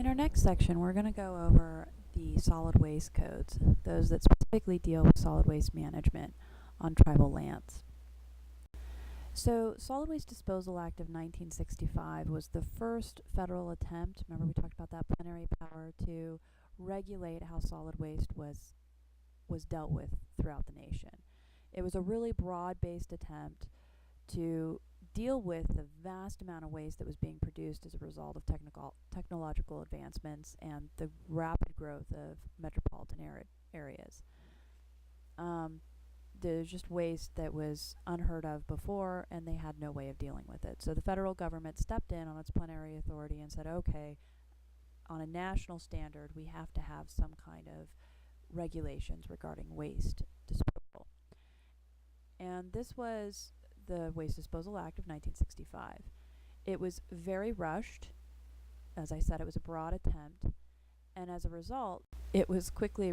In our next section, we're going to go over the solid waste codes, those that specifically deal with solid waste management on tribal lands. So, Solid Waste Disposal Act of 1965 was the first federal attempt, remember we talked about that plenary power, to regulate how solid waste was dealt with throughout the nation. It was a really broad-based attempt to deal with the vast amount of waste that was being produced as a result of technological advancements and the rapid growth of metropolitan areas. There's just waste that was unheard of before, and they had no way of dealing with it. So the federal government stepped in on its plenary authority and said, okay, on a national standard, we have to have some kind of regulations regarding waste disposal. And this was the Waste Disposal Act of 1965. It was very rushed. As I said, it was a broad attempt. And as a result, it was quickly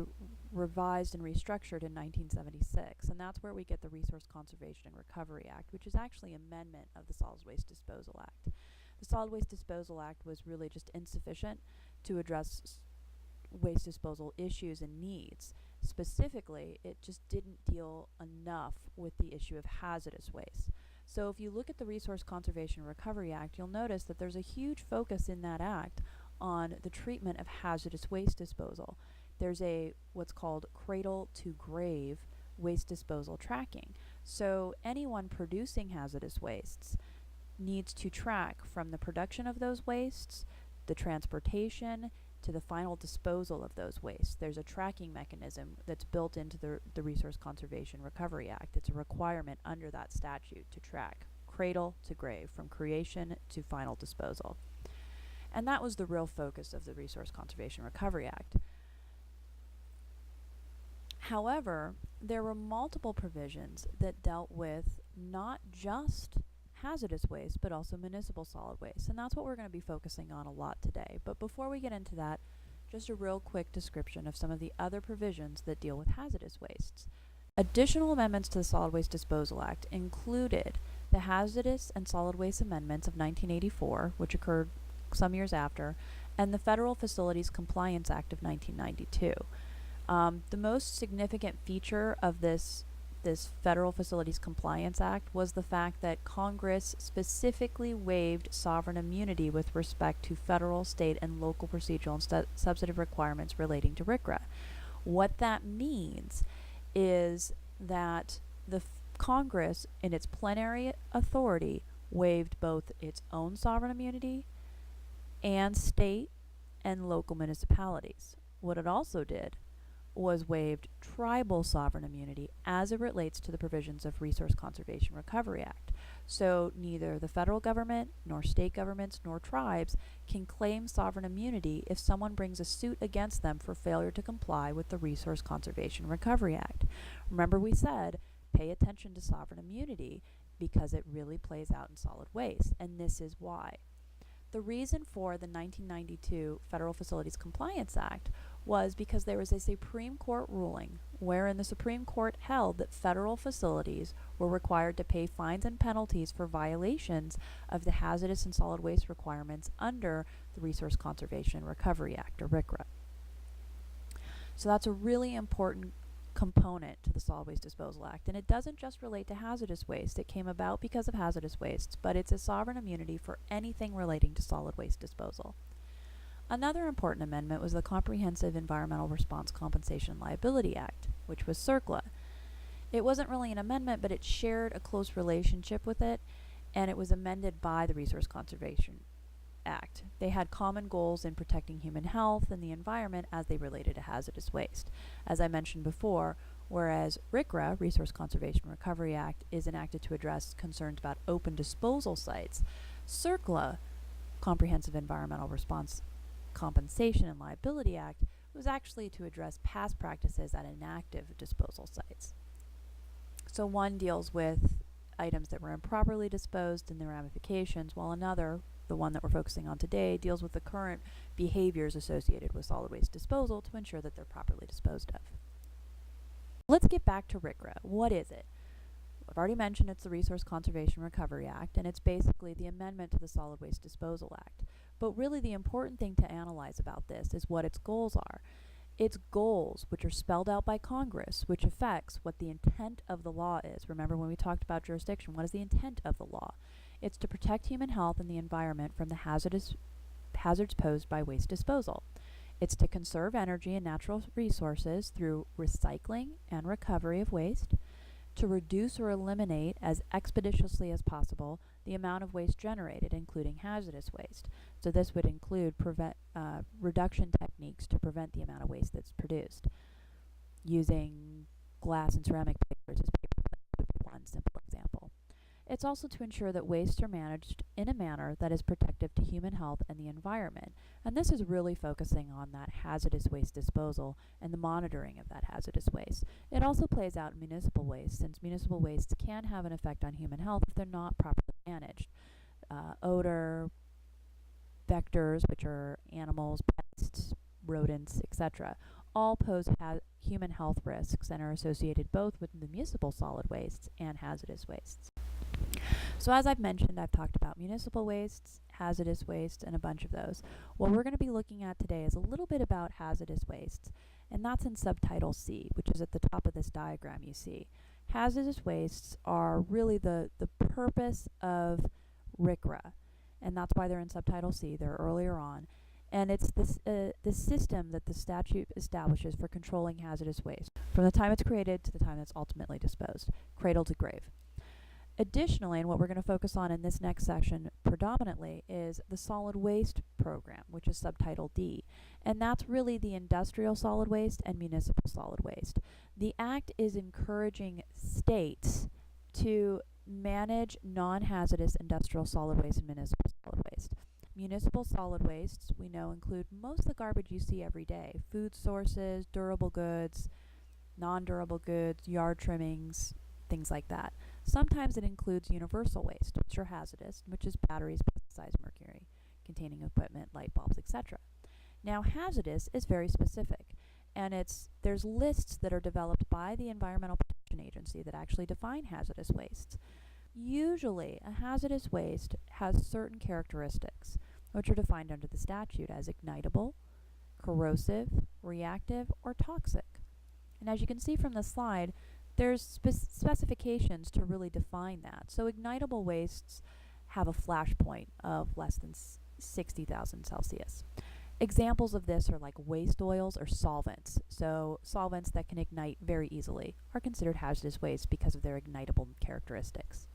revised and restructured in 1976. And that's where we get the Resource Conservation and Recovery Act, which is actually an amendment of the Solid Waste Disposal Act. The Solid Waste Disposal Act was really just insufficient to address waste disposal issues and needs. Specifically, it just didn't deal enough with the issue of hazardous waste. So if you look at the Resource Conservation and Recovery Act, you'll notice that there's a huge focus in that act on the treatment of hazardous waste disposal. There's what's called cradle to grave waste disposal tracking. So anyone producing hazardous wastes needs to track from the production of those wastes, the transportation, to the final disposal of those wastes. There's a tracking mechanism that's built into the Resource Conservation Recovery Act. It's a requirement under that statute to track cradle to grave, from creation to final disposal. And that was the real focus of the Resource Conservation Recovery Act. However, there were multiple provisions that dealt with not just hazardous waste, but also municipal solid waste. And that's what we're going to be focusing on a lot today. But before we get into that, just a real quick description of some of the other provisions that deal with hazardous wastes. Additional amendments to the Solid Waste Disposal Act included the Hazardous and Solid Waste Amendments of 1984, which occurred some years after, and the Federal Facilities Compliance Act of 1992. The most significant feature of this Federal Facilities Compliance Act was the fact that Congress specifically waived sovereign immunity with respect to federal, state, and local procedural and substantive requirements relating to RCRA. What that means is that the Congress, in its plenary authority, waived both its own sovereign immunity and state and local municipalities. What it also did was waived tribal sovereign immunity as it relates to the provisions of Resource Conservation Recovery Act. So neither the federal government, nor state governments, nor tribes can claim sovereign immunity if someone brings a suit against them for failure to comply with the Resource Conservation Recovery Act. Remember, we said pay attention to sovereign immunity because it really plays out in solid waste, and this is why. The reason for the 1992 Federal Facilities Compliance Act was because there was a Supreme Court ruling wherein the Supreme Court held that federal facilities were required to pay fines and penalties for violations of the hazardous and solid waste requirements under the Resource Conservation and Recovery Act, or RCRA. So that's a really important component to the Solid Waste Disposal Act, and it doesn't just relate to hazardous waste. It came about because of hazardous wastes, but it's a sovereign immunity for anything relating to solid waste disposal. Another important amendment was the Comprehensive Environmental Response Compensation and Liability Act, which was CERCLA. It wasn't really an amendment, but it shared a close relationship with it, and it was amended by the Resource Conservation Act. They had common goals in protecting human health and the environment as they related to hazardous waste. As I mentioned before, whereas RCRA, Resource Conservation and Recovery Act, is enacted to address concerns about open disposal sites, CERCLA, Comprehensive Environmental Response Compensation and Liability Act, was actually to address past practices at inactive disposal sites. So one deals with items that were improperly disposed and their ramifications, while another, the one that we're focusing on today, deals with the current behaviors associated with solid waste disposal to ensure that they're properly disposed of. Let's get back to RCRA. What is it? I've already mentioned it's the Resource Conservation Recovery Act, and it's basically the amendment to the Solid Waste Disposal Act. But really the important thing to analyze about this is what its goals are. Its goals, which are spelled out by Congress, which affects what the intent of the law is. Remember when we talked about jurisdiction, what is the intent of the law? It's to protect human health and the environment from the hazards posed by waste disposal. It's to conserve energy and natural resources through recycling and recovery of waste, to reduce or eliminate as expeditiously as possible the amount of waste generated, including hazardous waste. So this would include reduction techniques to prevent the amount of waste that's produced. Using glass and ceramic papers as paper plates would be one simple example. It's also to ensure that wastes are managed in a manner that is protective to human health and the environment. And this is really focusing on that hazardous waste disposal and the monitoring of that hazardous waste. It also plays out in municipal waste, since municipal wastes can have an effect on human health if they're not properly managed. Odor, vectors, which are animals, pests, rodents, etc., all pose human health risks and are associated both with the municipal solid wastes and hazardous wastes. So as I've mentioned, I've talked about municipal wastes, hazardous wastes, and a bunch of those. What we're going to be looking at today is a little bit about hazardous wastes, and that's in subtitle C, which is at the top of this diagram you see. Hazardous wastes are really the purpose of RCRA, and that's why they're in subtitle C. They're earlier on. And it's this system that the statute establishes for controlling hazardous waste, from the time it's created to the time it's ultimately disposed, cradle to grave. Additionally, and what we're going to focus on in this next section predominantly, is the solid waste program, which is subtitle D. And that's really the industrial solid waste and municipal solid waste. The Act is encouraging states to manage non-hazardous industrial solid waste and municipal solid waste. Municipal solid wastes, we know, include most of the garbage you see every day: food sources, durable goods, non-durable goods, yard trimmings, things like that. Sometimes it includes universal waste, which are hazardous, which is batteries, pesticides, mercury containing equipment, light bulbs, etc. Now, hazardous is very specific, and there's lists that are developed by the Environmental Protection Agency that actually define hazardous wastes. Usually, a hazardous waste has certain characteristics, which are defined under the statute as ignitable, corrosive, reactive, or toxic. And as you can see from the slide, there's specifications to really define that. So ignitable wastes have a flash point of less than 60,000 Celsius. Examples of this are like waste oils or solvents. So solvents that can ignite very easily are considered hazardous waste because of their ignitable characteristics.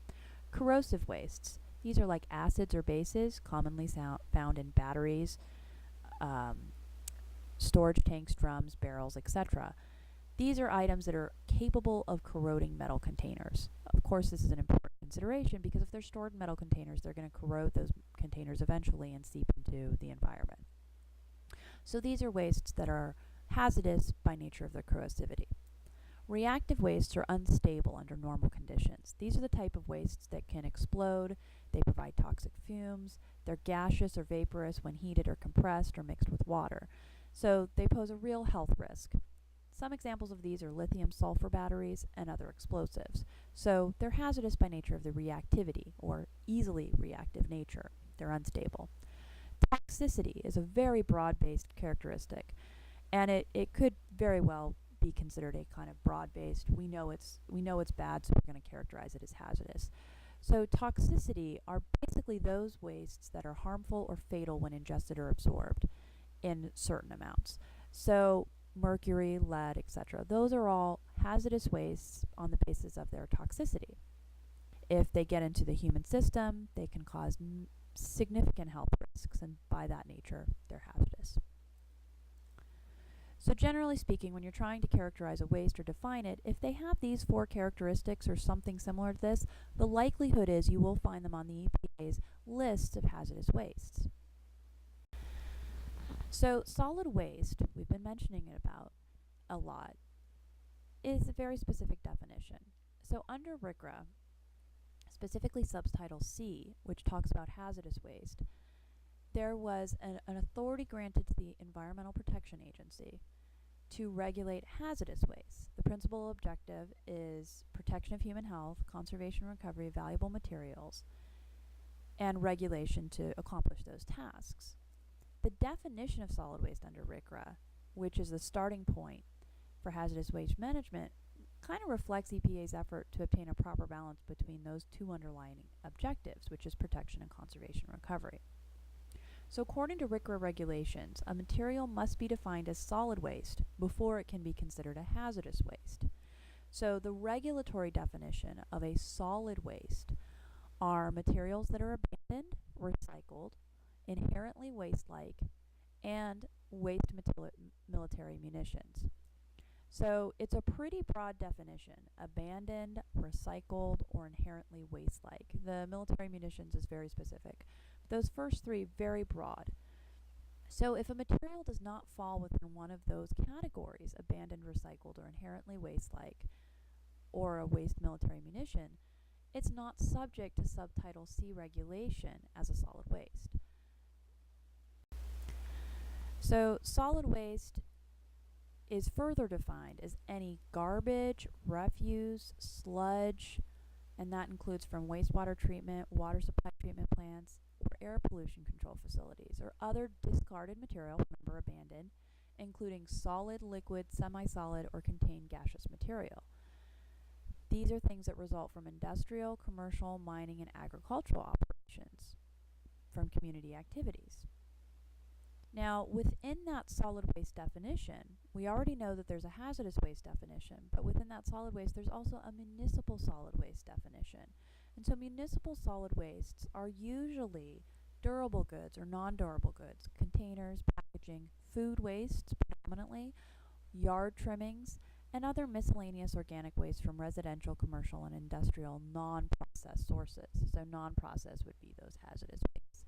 Corrosive wastes, these are like acids or bases commonly found in batteries, storage tanks, drums, barrels, etc. These are items that are capable of corroding metal containers. Of course, this is an important consideration because if they're stored in metal containers, they're going to corrode those containers eventually and seep into the environment. So these are wastes that are hazardous by nature of their corrosivity. Reactive wastes are unstable under normal conditions. These are the type of wastes that can explode, they provide toxic fumes, they're gaseous or vaporous when heated or compressed or mixed with water. So they pose a real health risk. Some examples of these are lithium-sulfur batteries and other explosives. So they're hazardous by nature of the reactivity, or easily reactive nature. They're unstable. Toxicity is a very broad-based characteristic, and it could very well be considered a kind of broad-based, we know it's bad, so we're going to characterize it as hazardous. So toxicity are basically those wastes that are harmful or fatal when ingested or absorbed in certain amounts. So mercury, lead, etc. Those are all hazardous wastes on the basis of their toxicity. If they get into the human system, they can cause significant health risks, and by that nature, they're hazardous. So generally speaking, when you're trying to characterize a waste or define it, if they have these 4 characteristics or something similar to this, the likelihood is you will find them on the EPA's list of hazardous wastes. So solid waste, we've been mentioning it about a lot, is a very specific definition. So under RCRA, specifically subtitle C, which talks about hazardous waste, there was an authority granted to the Environmental Protection Agency to regulate hazardous waste. The principal objective is protection of human health, conservation and recovery of valuable materials, and regulation to accomplish those tasks. The definition of solid waste under RCRA, which is the starting point for hazardous waste management, kind of reflects EPA's effort to obtain a proper balance between those two underlying objectives, which is protection and conservation recovery. So according to RCRA regulations, a material must be defined as solid waste before it can be considered a hazardous waste. So the regulatory definition of a solid waste are materials that are abandoned, recycled, inherently waste-like, and waste military munitions. So it's a pretty broad definition: abandoned, recycled, or inherently waste-like. The military munitions is very specific. Those first three, very broad. So if a material does not fall within one of those categories, abandoned, recycled, or inherently waste-like, or a waste military munition, it's not subject to Subtitle C regulation as a solid waste. So solid waste is further defined as any garbage, refuse, sludge, and that includes from wastewater treatment, water supply treatment plants, or air pollution control facilities, or other discarded material, remember abandoned, including solid, liquid, semi-solid, or contained gaseous material. These are things that result from industrial, commercial, mining, and agricultural operations, from community activities. Now, within that solid waste definition, we already know that there's a hazardous waste definition, but within that solid waste, there's also a municipal solid waste definition. And so municipal solid wastes are usually durable goods or non-durable goods, containers, packaging, food wastes predominantly, yard trimmings, and other miscellaneous organic waste from residential, commercial, and industrial non-processed sources. So non-processed would be those hazardous wastes.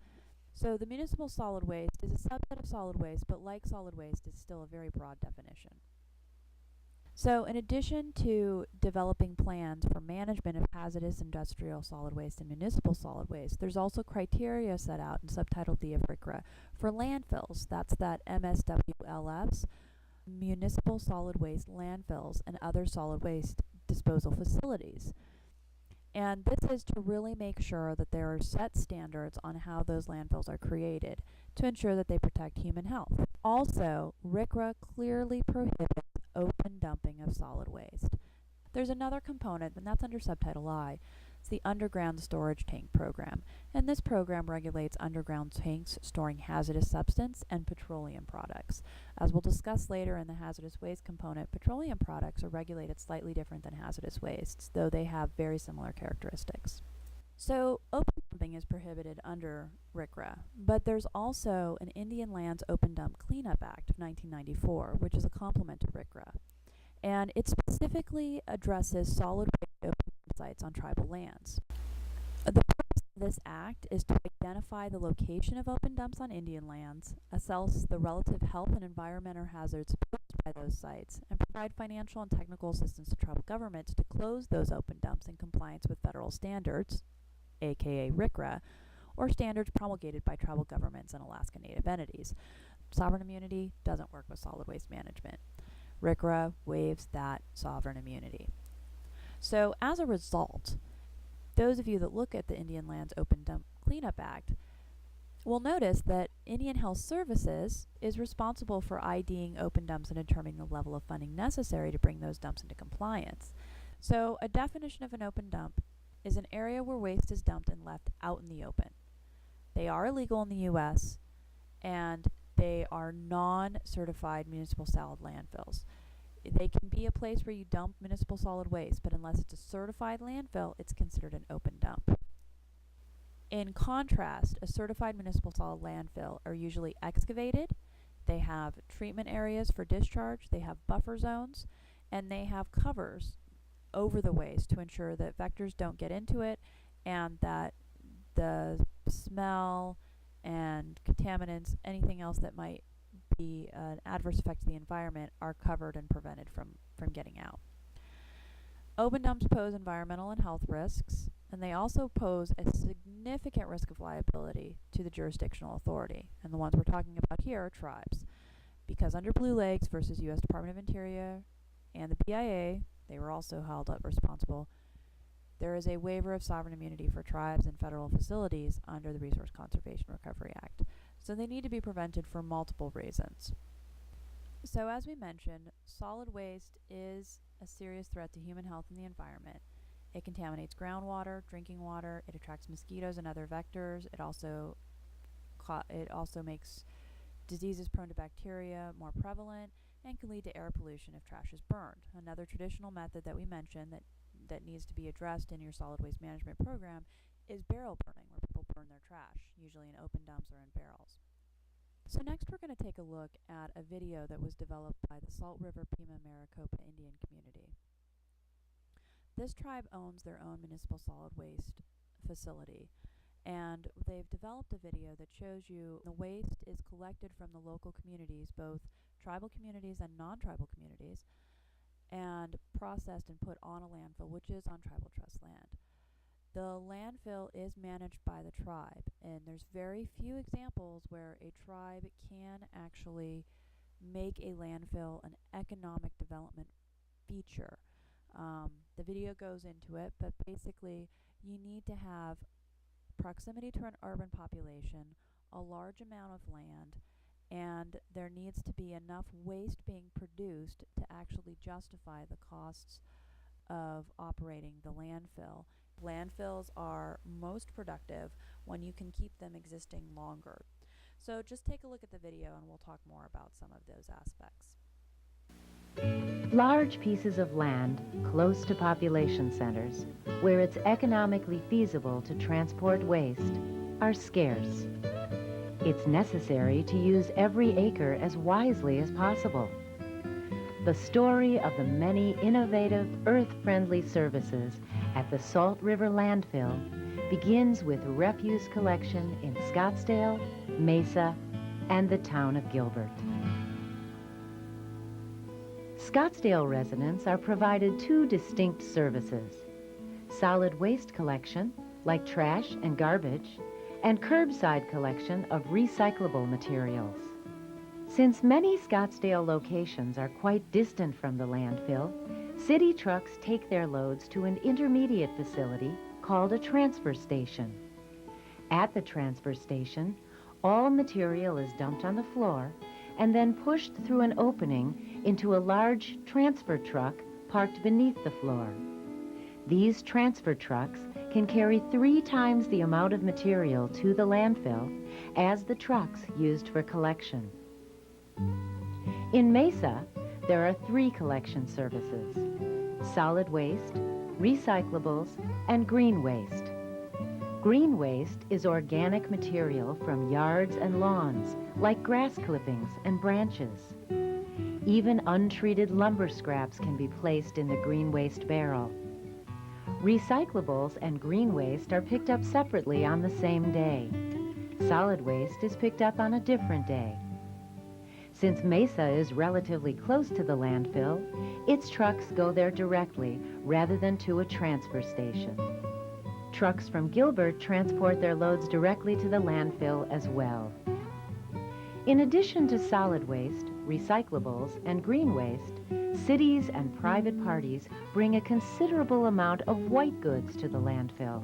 So the municipal solid waste is a subset of solid waste, but like solid waste, is still a very broad definition. So in addition to developing plans for management of hazardous industrial solid waste and municipal solid waste, there's also criteria set out in Subtitle D of RCRA for landfills. That's that MSWLFs, municipal solid waste landfills, and other solid waste disposal facilities. And this is to really make sure that there are set standards on how those landfills are created to ensure that they protect human health. Also, RCRA clearly prohibits open dumping of solid waste. There's another component, and that's under Subtitle I. It's the Underground Storage Tank Program. And this program regulates underground tanks storing hazardous substance and petroleum products. As we'll discuss later in the hazardous waste component, petroleum products are regulated slightly different than hazardous wastes, though they have very similar characteristics. So open dumping is prohibited under RCRA, but there's also an Indian Lands Open Dump Cleanup Act of 1994, which is a complement to RCRA. And it specifically addresses solid waste open dump sites on tribal lands. The purpose of this act is to identify the location of open dumps on Indian lands, assess the relative health and environmental hazards posed by those sites, and provide financial and technical assistance to tribal governments to close those open dumps in compliance with federal standards, aka RCRA, or standards promulgated by tribal governments and Alaska Native entities. Sovereign immunity doesn't work with solid waste management. RCRA waives that sovereign immunity. So as a result, those of you that look at the Indian Lands Open Dump Cleanup Act will notice that Indian Health Services is responsible for IDing open dumps and determining the level of funding necessary to bring those dumps into compliance. So a definition of an open dump is an area where waste is dumped and left out in the open. They are illegal in the U.S., and they are non-certified municipal solid landfills. They can be a place where you dump municipal solid waste, but unless it's a certified landfill, it's considered an open dump. In contrast, a certified municipal solid landfill are usually excavated, they have treatment areas for discharge, they have buffer zones, and they have covers over the waste to ensure that vectors don't get into it and that the smell and contaminants, anything else that might be an adverse effect to the environment, are covered and prevented from getting out. Open dumps pose environmental and health risks, and they also pose a significant risk of liability to the jurisdictional authority. And the ones we're talking about here are tribes. Because under Blue Lakes versus U.S. Department of Interior and the BIA, they were also held up responsible. There is a waiver of sovereign immunity for tribes and federal facilities under the Resource Conservation Recovery Act. So they need to be prevented for multiple reasons. So as we mentioned, solid waste is a serious threat to human health and the environment. It contaminates groundwater, drinking water, it attracts mosquitoes and other vectors. It also makes diseases prone to bacteria more prevalent and can lead to air pollution if trash is burned. Another traditional method that we mentioned that needs to be addressed in your solid waste management program is barrel burning, where people burn their trash, usually in open dumps or in barrels. So next we're going to take a look at a video that was developed by the Salt River Pima Maricopa Indian community. This tribe owns their own municipal solid waste facility, and they've developed a video that shows you the waste is collected from the local communities, both tribal communities and non-tribal communities, and processed and put on a landfill, which is on tribal trust land. The landfill is managed by the tribe, and there's very few examples where a tribe can actually make a landfill an economic development feature. The video goes into it, but basically you need to have proximity to an urban population, a large amount of land, and there needs to be enough waste being produced to actually justify the costs of operating the landfill. Landfills are most productive when you can keep them existing longer. So just take a look at the video and we'll talk more about some of those aspects. Large pieces of land close to population centers, where it's economically feasible to transport waste, are scarce. It's necessary to use every acre as wisely as possible. The story of the many innovative, earth-friendly services at the Salt River landfill begins with refuse collection in Scottsdale, Mesa, and the town of Gilbert. Scottsdale residents are provided two distinct services: solid waste collection, like trash and garbage, and curbside collection of recyclable materials. Since many Scottsdale locations are quite distant from the landfill, city trucks take their loads to an intermediate facility called a transfer station. At the transfer station, all material is dumped on the floor and then pushed through an opening into a large transfer truck parked beneath the floor. These transfer trucks can carry 3 times the amount of material to the landfill as the trucks used for collection. In Mesa, there are 3 collection services: solid waste, recyclables, and green waste. Green waste is organic material from yards and lawns, like grass clippings and branches. Even untreated lumber scraps can be placed in the green waste barrel. Recyclables and green waste are picked up separately on the same day. Solid waste is picked up on a different day. Since Mesa is relatively close to the landfill, its trucks go there directly rather than to a transfer station. Trucks from Gilbert transport their loads directly to the landfill as well. In addition to solid waste, recyclables, and green waste, cities and private parties bring a considerable amount of white goods to the landfill.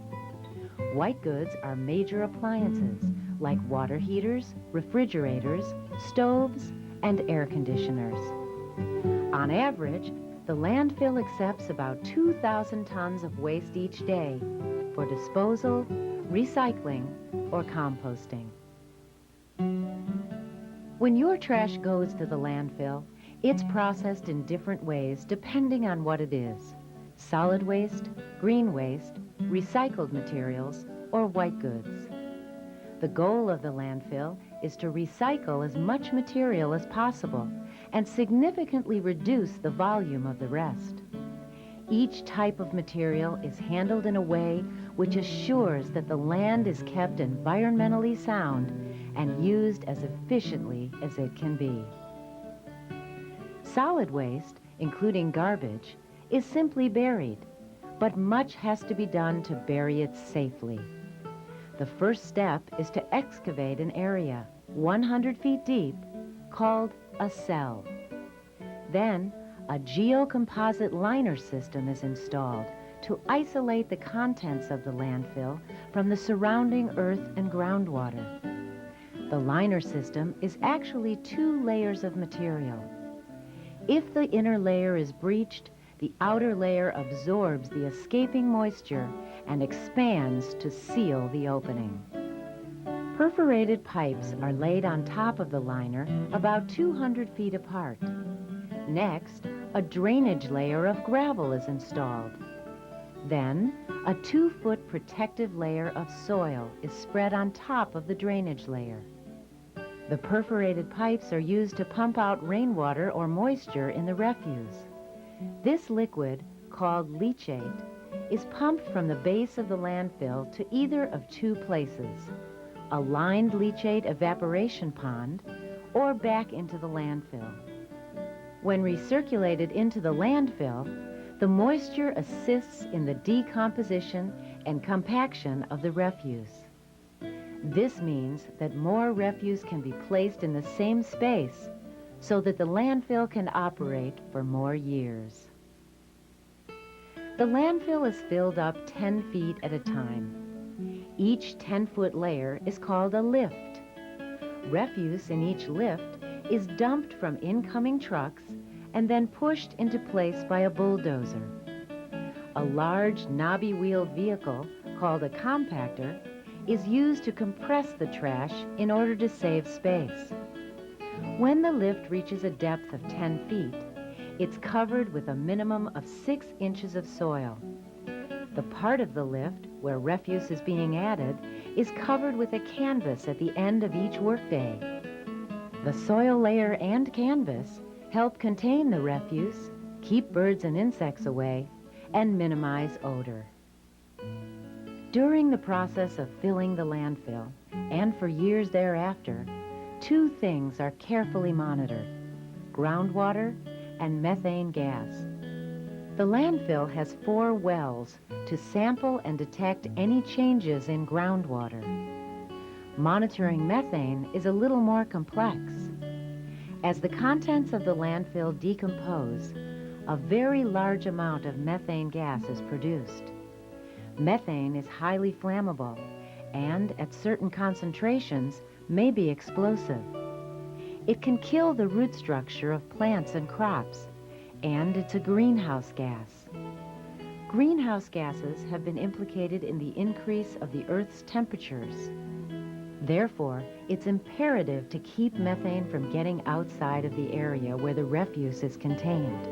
White goods are major appliances like water heaters, refrigerators, stoves, and air conditioners. On average, the landfill accepts about 2,000 tons of waste each day for disposal, recycling, or composting. When your trash goes to the landfill, it's processed in different ways depending on what it is: solid waste, green waste, recycled materials, or white goods. The goal of the landfill is to recycle as much material as possible and significantly reduce the volume of the rest. Each type of material is handled in a way which assures that the land is kept environmentally sound and used as efficiently as it can be. Solid waste, including garbage, is simply buried, but much has to be done to bury it safely. The first step is to excavate an area 100 feet deep called a cell. Then, a geocomposite liner system is installed to isolate the contents of the landfill from the surrounding earth and groundwater. The liner system is actually 2 layers of material. If the inner layer is breached, the outer layer absorbs the escaping moisture and expands to seal the opening. Perforated pipes are laid on top of the liner about 200 feet apart. Next, a drainage layer of gravel is installed. Then, a 2-foot protective layer of soil is spread on top of the drainage layer. The perforated pipes are used to pump out rainwater or moisture in the refuse. This liquid, called leachate, is pumped from the base of the landfill to either of 2 places, a lined leachate evaporation pond or back into the landfill. When recirculated into the landfill, the moisture assists in the decomposition and compaction of the refuse. This means that more refuse can be placed in the same space so that the landfill can operate for more years. The landfill is filled up 10 feet at a time. Each 10-foot layer is called a lift. Refuse in each lift is dumped from incoming trucks and then pushed into place by a bulldozer. A large knobby-wheeled vehicle called a compactor is used to compress the trash in order to save space. When the lift reaches a depth of 10 feet, it's covered with a minimum of 6 inches of soil. The part of the lift where refuse is being added is covered with a canvas at the end of each workday. The soil layer and canvas help contain the refuse, keep birds and insects away, and minimize odor. During the process of filling the landfill, and for years thereafter, 2 things are carefully monitored: groundwater and methane gas. The landfill has 4 wells to sample and detect any changes in groundwater. Monitoring methane is a little more complex. As the contents of the landfill decompose, a very large amount of methane gas is produced. Methane is highly flammable and, at certain concentrations, may be explosive. It can kill the root structure of plants and crops, and it's a greenhouse gas. Greenhouse gases have been implicated in the increase of the Earth's temperatures. Therefore, it's imperative to keep methane from getting outside of the area where the refuse is contained.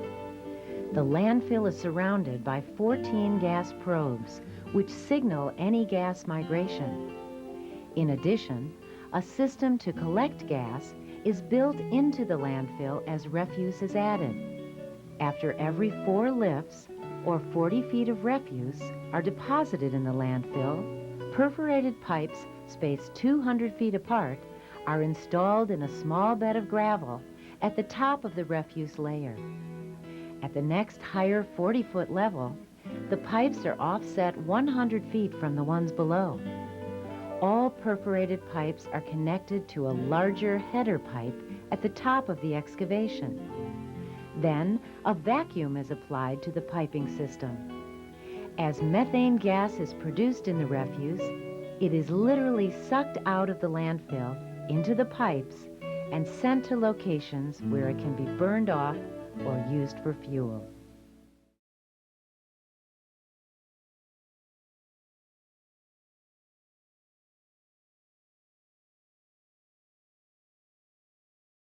The landfill is surrounded by 14 gas probes, which signal any gas migration. In addition, a system to collect gas is built into the landfill as refuse is added. After every 4 lifts, or 40 feet of refuse, are deposited in the landfill, perforated pipes spaced 200 feet apart are installed in a small bed of gravel at the top of the refuse layer. At the next higher 40-foot level, the pipes are offset 100 feet from the ones below. All perforated pipes are connected to a larger header pipe at the top of the excavation. Then, a vacuum is applied to the piping system. As methane gas is produced in the refuse, it is literally sucked out of the landfill into the pipes and sent to locations where it can be burned off or used for fuel.